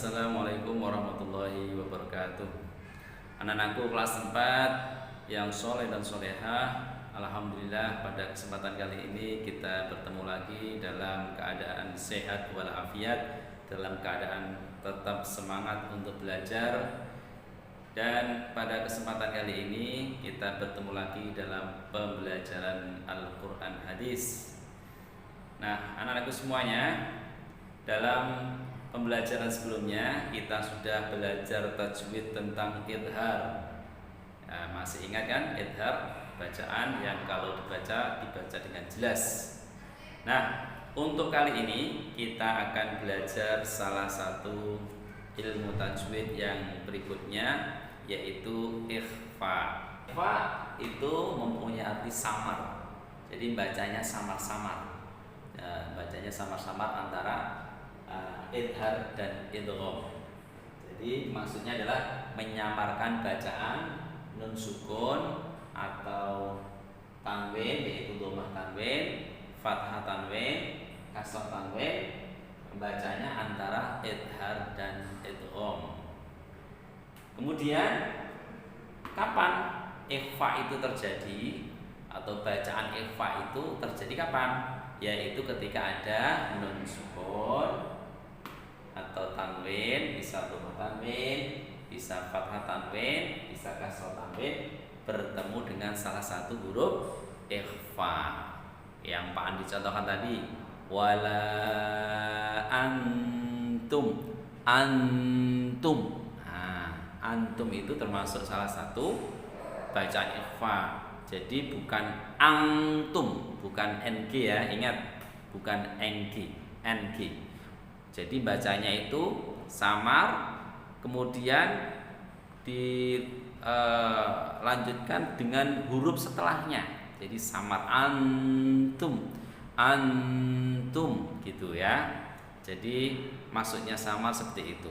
Assalamualaikum warahmatullahi wabarakatuh. Anak-anakku kelas 4 yang soleh dan solehah, alhamdulillah pada kesempatan kali ini kita bertemu lagi dalam keadaan sehat walafiat, dalam keadaan tetap semangat untuk belajar. Dan pada kesempatan kali ini kita bertemu lagi dalam pembelajaran Al-Quran Hadis. Nah, anak-anakku semuanya, dalam pembelajaran sebelumnya kita sudah belajar tajwid tentang idhar. Nah, masih ingat kan idhar, bacaan yang kalau dibaca dengan jelas. Nah, untuk kali ini kita akan belajar salah satu ilmu tajwid yang berikutnya, yaitu ikhfa. Ikhfa itu mempunyai arti samar. Jadi bacanya samar-samar. Bacanya samar-samar antara idhar dan idgham. Jadi maksudnya adalah menyamarkan bacaan nun sukun atau tanwin, yaitu dhammah tanwin, fathah tanwin, kasrah tanwin, bacanya antara idhar dan idgham. Kemudian kapan ikhfa itu terjadi atau bacaan ikhfa itu terjadi kapan? Yaitu ketika ada nun sukun atau tanwin, bisa dhammah tanwin, bisa fathah tanwin, bisa kasrah tanwin bertemu dengan salah satu huruf ikhfa yang Pak Andi contohkan tadi, wala antum. Nah, antum itu termasuk salah satu bacaan ikhfa. Jadi bukan antum, bukan ng ya, ingat, bukan ng. Jadi bacanya itu samar, kemudian dilanjutkan dengan huruf setelahnya. Jadi samar antum gitu ya. Jadi maksudnya samar seperti itu.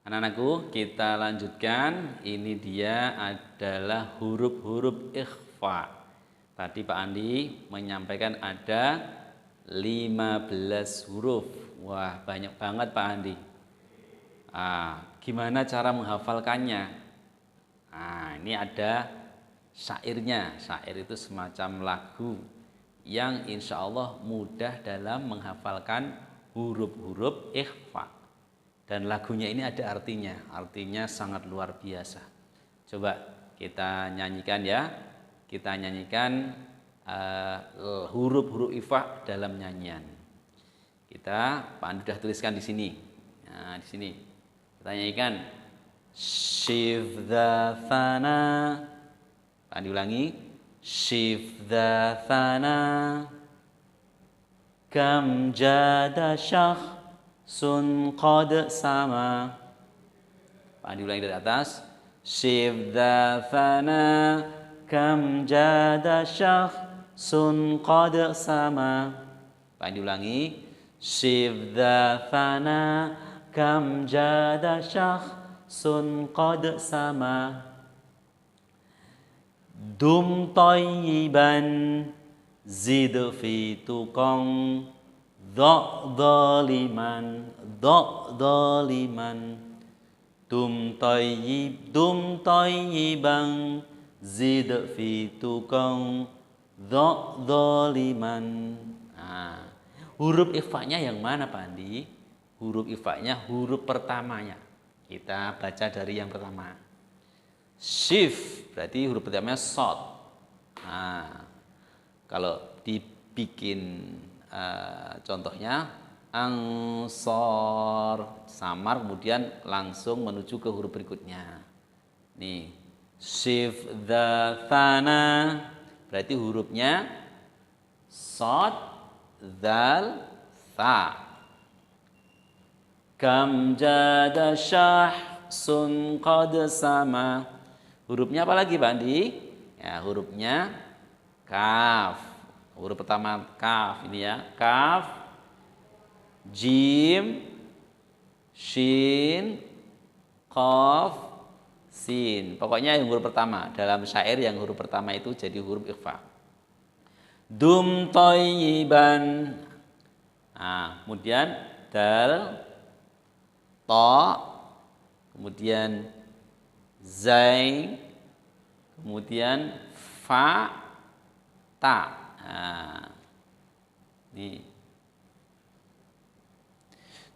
Anak-anakku, kita lanjutkan. Ini dia adalah huruf-huruf ikhfa. Tadi Pak Andi menyampaikan ada 15 huruf. Wah, banyak banget Pak Andi. Gimana cara menghafalkannya? Ini ada syairnya. Syair itu semacam lagu yang insya Allah mudah dalam menghafalkan huruf-huruf ikhfa. Dan lagunya ini ada artinya. Artinya sangat luar biasa. Coba kita nyanyikan ya. Kita nyanyikan huruf-huruf ikhfa dalam nyanyian. Pak Andi sudah tuliskan di sini. Nah, di sini kita nyanyikan shifdhafana. Pak Andi ulangi, shifdhafana kam jada sun qad sama. Pak Andi ulangi dari atas, shifdhafana kam jada sun qad sama. Pak Andi ulangi, shifdhafana kam jada sun qad sama. Dum tayyiban zid fi tuqam dhaliman. Dum tayyiban zid fi tuqam dhaliman. Huruf ikhfa-nya yang mana Pak Andi? Huruf ikhfa-nya huruf pertamanya. Kita baca dari yang pertama. Shif berarti huruf pertamanya shad. Kalau dibikin contohnya ansor, samar kemudian langsung menuju ke huruf berikutnya. Nih, shif dzafana berarti hurufnya shad, dzal, tha. Kam jada sun qad sama. Hurufnya apa lagi Pak Andi? Ya, hurufnya kaf. Huruf pertama kaf ini ya. Kaf, jim, shin, qaf, sin. Pokoknya yang huruf pertama. Dalam syair yang huruf pertama itu jadi huruf ikhfa. Dum thayyiban. Kemudian dal, ta, kemudian zai, kemudian fa, ta. Nah, ini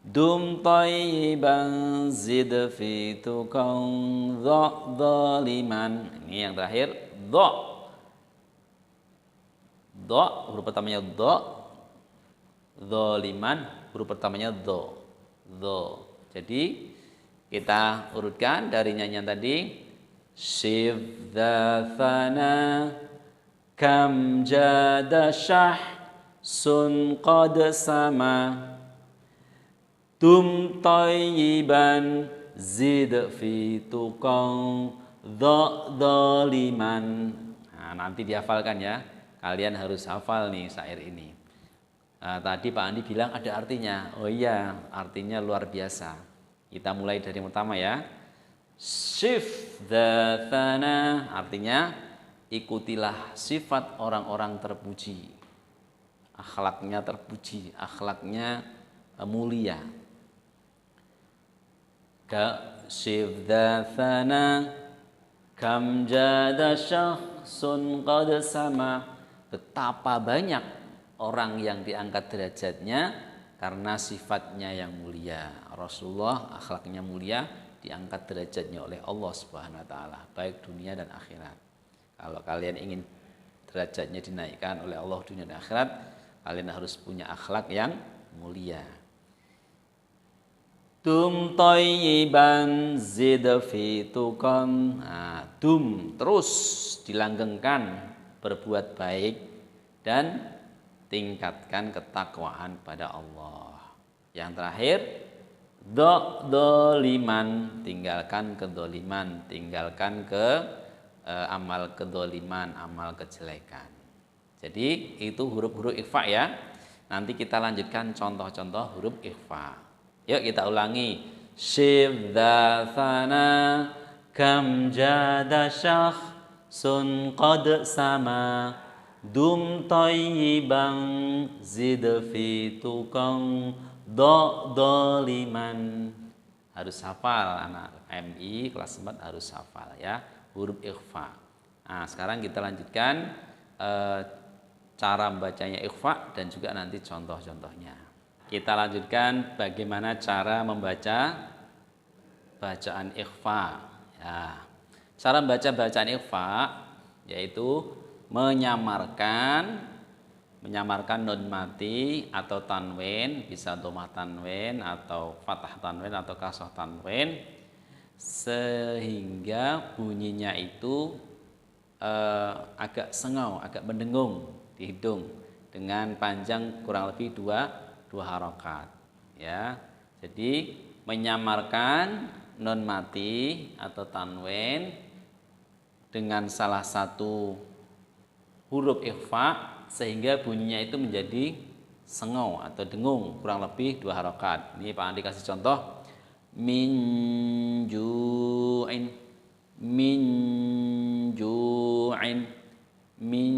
dum thayyiban zid fi tuqan dzaliman. Ini yang terakhir dha. Dha huruf pertamanya dha, dzaliman huruf pertamanya dha. Dha. Jadi kita urutkan dari nyanyian tadi. Shif dha thana kam jada syah sun qad sama dum tayyiban zid fi tuqan dzaliman. Nah, nanti dihafalkan ya. Kalian harus hafal nih syair ini. Nah, tadi Pak Andi bilang ada artinya. Oh iya, artinya luar biasa. Kita mulai dari yang pertama ya. Shif dzatana, artinya ikutilah sifat orang-orang terpuji. Akhlaknya terpuji, akhlaknya mulia. Shif dzatana kam jada syakhsun qad sama. Betapa banyak orang yang diangkat derajatnya karena sifatnya yang mulia. Rasulullah akhlaknya mulia, diangkat derajatnya oleh Allah Subhanahu wa taala, baik dunia dan akhirat. Kalau kalian ingin derajatnya dinaikkan oleh Allah dunia dan akhirat, kalian harus punya akhlak yang mulia. Dum thayyiban zid fi tuqan. Nah, dum terus dilanggengkan berbuat baik dan tingkatkan ketakwaan pada Allah. Yang terakhir dzaliman, tinggalkan kedzaliman, tinggalkan amal kedzaliman, amal kejelekan. Jadi itu huruf-huruf ikhfa ya. Nanti kita lanjutkan contoh-contoh huruf ikhfa. Yuk kita ulangi. Shif dzatana kam jada syakh sun qad sama dum thayyiban zid fi tuqan dzaliman. Harus hafal anak MI kelas 4 harus hafal ya huruf ikhfa. Nah, sekarang kita lanjutkan cara membacanya ikhfa dan juga nanti contoh-contohnya. Kita lanjutkan bagaimana cara membaca bacaan ikhfa. Ya. Cara membaca bacaan ikhfa yaitu menyamarkan nun mati atau tanwin, bisa dhammah tanwin atau fathah tanwin atau kasrah tanwin, sehingga bunyinya itu agak sengau, agak mendengung di hidung dengan panjang kurang lebih dua harokat ya. Jadi menyamarkan nun mati atau tanwin dengan salah satu huruf ikhfa sehingga bunyinya itu menjadi sengau atau dengung kurang lebih 2 harokat. Ini Pak Andi kasih contoh. Min ju'in, min ju'in, min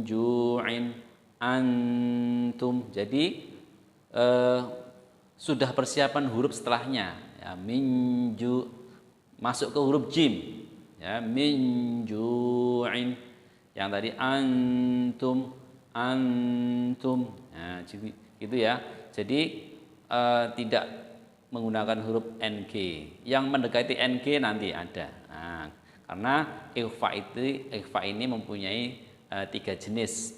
ju'in, antum. Jadi sudah persiapan huruf setelahnya ya, minju masuk ke huruf jim ya, minjuin. Yang tadi antum, antum. Nah, gitu ya. Jadi tidak menggunakan huruf NG. Yang mendekati NG nanti ada. Nah, karena ikhfa ini mempunyai 3 jenis.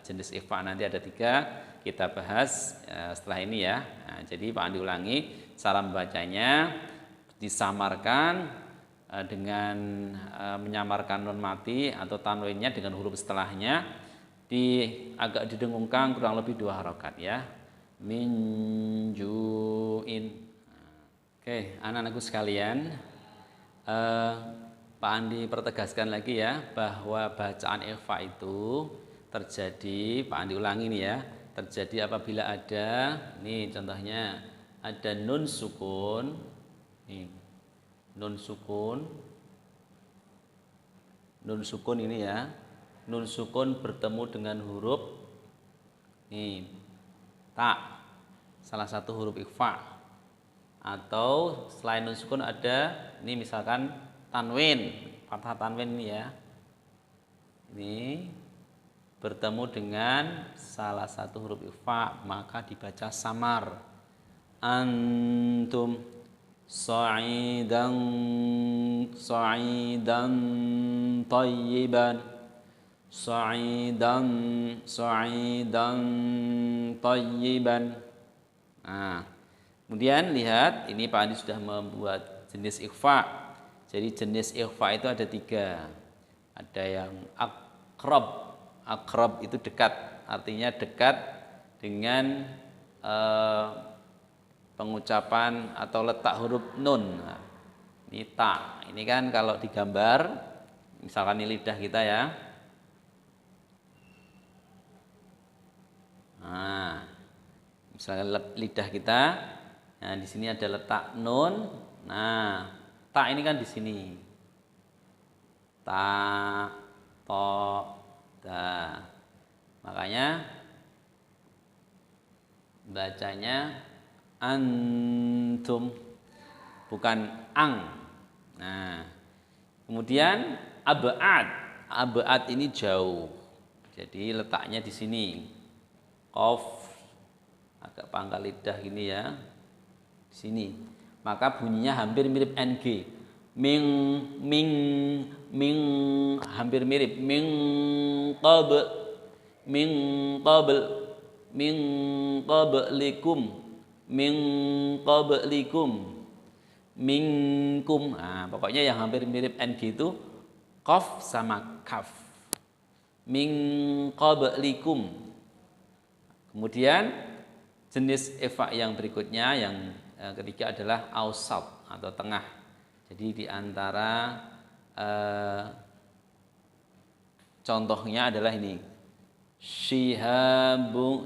Jenis ikhfa nanti ada 3. Kita bahas setelah ini ya. Nah, jadi Pak Andi ulangi cara membacanya, disamarkan dengan menyamarkan nun mati atau tanwinnya dengan huruf setelahnya, agak didengungkan kurang lebih 2 harokat ya. Minjuin. Oke, anak-anakku sekalian, Pak Andi pertegaskan lagi ya bahwa bacaan ikhfa itu terjadi, Pak Andi ulangi nih ya, terjadi apabila ada, nih contohnya ada nun sukun, nih nun sukun ini ya, nun sukun bertemu dengan huruf nih ta, salah satu huruf ikhfa Atau selain nun sukun ada, ini misalkan tanwin, fathah tanwin ini ya. Ini bertemu dengan salah satu huruf ikhfa, maka dibaca samar. Antum sa'idan sa'idan tayyiban, sa'idan sa'idan tayyiban. Nah, kemudian lihat, ini Pak Andi sudah membuat jenis ikhfa. Jadi jenis ikhfa itu ada 3. Ada yang akrab. Akrab itu dekat, artinya dekat dengan pengucapan atau letak huruf nun. Nah, ini ta. Ini kan kalau digambar, misalkan ini lidah kita ya. Nah, misalkan lidah kita. Nah, di sini ada letak nun. Nah, ta ini kan di sini. Ta, to, da. Makanya bacanya antum, bukan ang. Nah, kemudian ab'ad. Ab'ad ini jauh. Jadi letaknya di sini. Qaf, agak pangkal lidah gini ya. Di sini. Maka bunyinya hampir mirip ng. Ming hampir mirip. Min qablikum, minkum. Nah, pokoknya yang hampir mirip ng itu qaf sama kaf. Min qablikum. Kemudian jenis ikhfa yang berikutnya, yang ketiga adalah ausat atau tengah. Jadi di antara contohnya adalah ini. Shihabun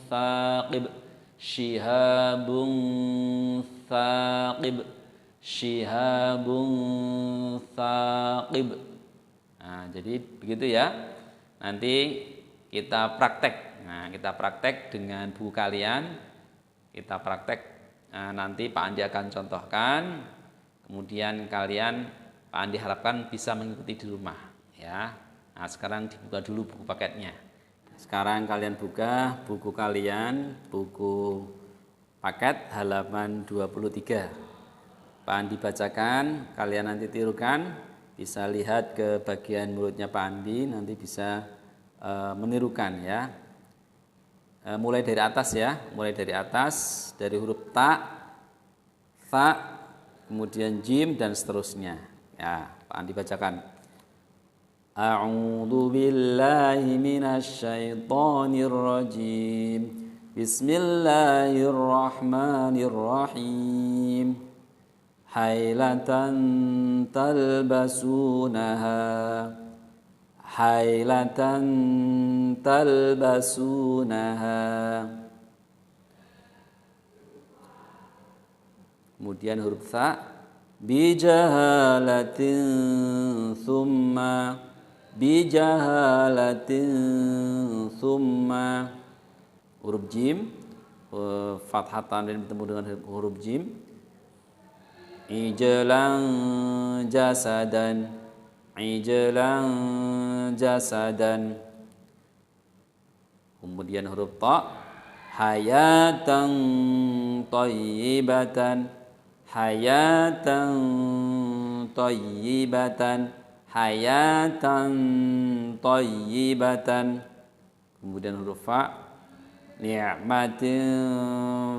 thaqib, shihabun thaqib, shihabun thaqib. Nah, jadi begitu ya. Nanti kita praktek. Nah, kita praktek dengan buku kalian. Kita praktek. Nah, nanti Pak Andi akan contohkan. Kemudian kalian, Pak Andi harapkan bisa mengikuti di rumah. Ya. Nah, sekarang dibuka dulu buku paketnya. Sekarang kalian buka buku kalian, buku paket halaman 23. Pak Andi bacakan, kalian nanti tirukan. Bisa lihat ke bagian mulutnya Pak Andi, nanti bisa menirukan ya. Mulai dari atas ya, mulai dari atas, dari huruf ta, fa, kemudian jim dan seterusnya. Ya, Pak Andi bacakan. A'udzu billahi minasy syaithanir rajim. Bismillahirrahmanirrahim. Hailatan talbasunaha, hailatan talbasunaha. Kemudian huruf tha, bijahalatin thumma, bijahalatin thumma. Huruf jim, fathatan dan bertemu dengan huruf jim. Ijlan jasadan, ijlan jasadan. Kemudian huruf ta, hayatan thayyibatan, hayatan thayyibatan, hayatan thayyibatan. Kemudian huruf fa, ni'matin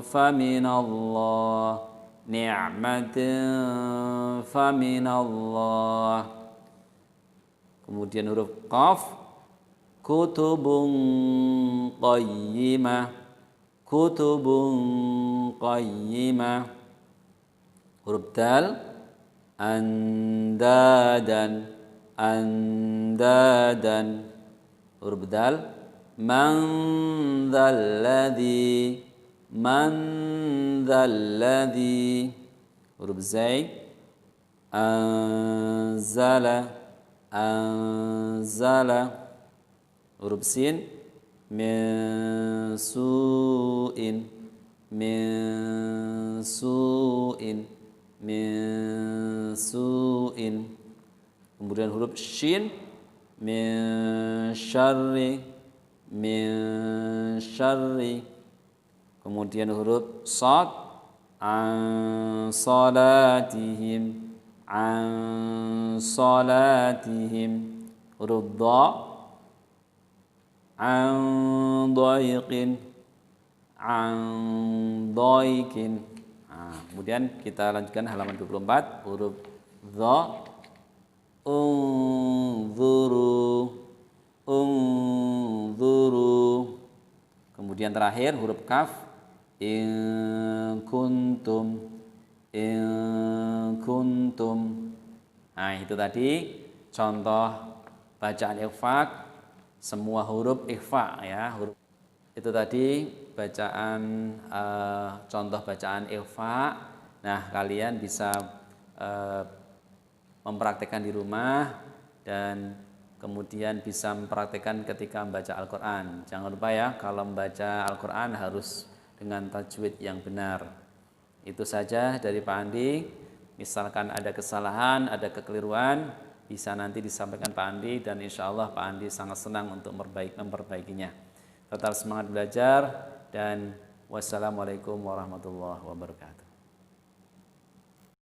faminallah, ni'matin faminallah. Kemudian huruf qaf, kutubun qayyimah, kutubun qayyimah. Huruf dal, andadan, andadan. Huruf dal, man dzalladzi, man dzalladzi. Huruf zai, anzala, anzala. Huruf sin, min su'in, min su'in, min su'in. Kemudian huruf shin, min syarri, min syarri. Kemudian huruf sad, an salatihim, an salatihim. Huruf dha, an dhaiqin, an dhaiqin. Nah, kemudian kita lanjutkan halaman 24, huruf dha, unzuru, unzuru. Kemudian terakhir huruf kaf, in kuntum, in kuntum. Nah, itu tadi contoh bacaan ikhfa, semua huruf ikhfa ya, huruf. Itu tadi bacaan contoh bacaan ikhfa. Nah, kalian bisa mempraktekkan di rumah dan kemudian bisa mempraktekkan ketika membaca Al-Quran. Jangan lupa ya, kalau membaca Al-Quran harus dengan tajwid yang benar. Itu saja dari Pak Andi. Misalkan ada kesalahan, ada kekeliruan, bisa nanti disampaikan Pak Andi dan insya Allah Pak Andi sangat senang untuk memperbaikinya. Tetap semangat belajar dan wassalamualaikum warahmatullahi wabarakatuh.